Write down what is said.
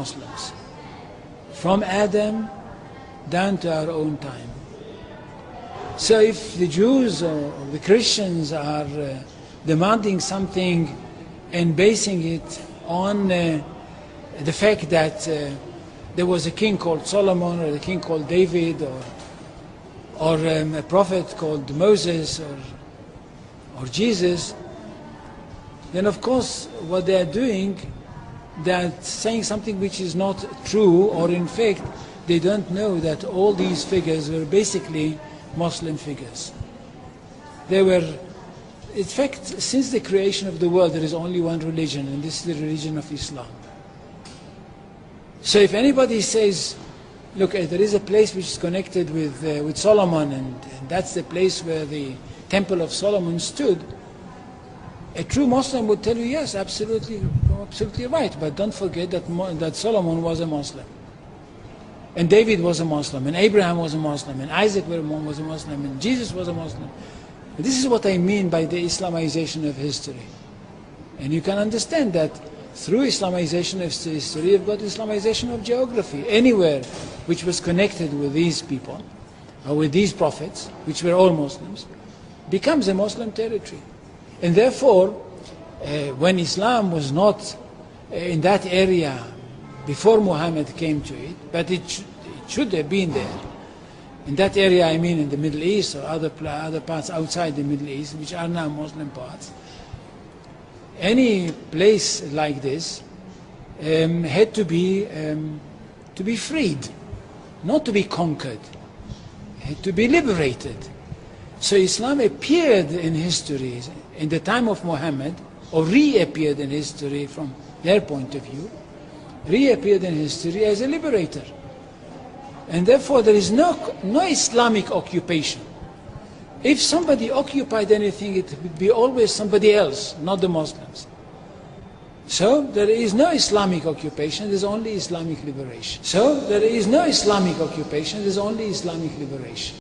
Muslims, from Adam down to our own time. So if the Jews or the Christians are demanding something and basing it on the fact that there was a king called Solomon, or a king called David, or a prophet called Moses, or Jesus, then of course what they are doing, they're saying something which is not true, or in fact they don't know that all these figures were basically Muslim figures. They were, in fact, since the creation of the world there is only one religion, and this is the religion of Islam. So if anybody says, look, there is a place which is connected with Solomon, and that's the place where the Temple of Solomon stood, a true Muslim would tell you, yes, absolutely right, but don't forget that Solomon was a Muslim, and David was a Muslim, and Abraham was a Muslim, and Isaac was a Muslim, and Jesus was a Muslim. And this is what I mean by the Islamization of history. And you can understand that through Islamization of history, you've got Islamization of geography. Anywhere which was connected with these people, or with these prophets, which were all Muslims, becomes a Muslim territory. And therefore, when Islam was not in that area before Muhammad came to it, but it should have been there. In that area, I mean in the Middle East, or other parts outside the Middle East, which are now Muslim parts. Any place like this had to be freed, not to be conquered, had to be liberated. So Islam appeared in history in the time of Muhammad, or reappeared in history from their point of view, reappeared in history as a liberator. And therefore there is no Islamic occupation. If somebody occupied anything, it would be always somebody else, not the Muslims. So there is no Islamic occupation, there is only Islamic liberation. So there is no Islamic occupation, there is only Islamic liberation.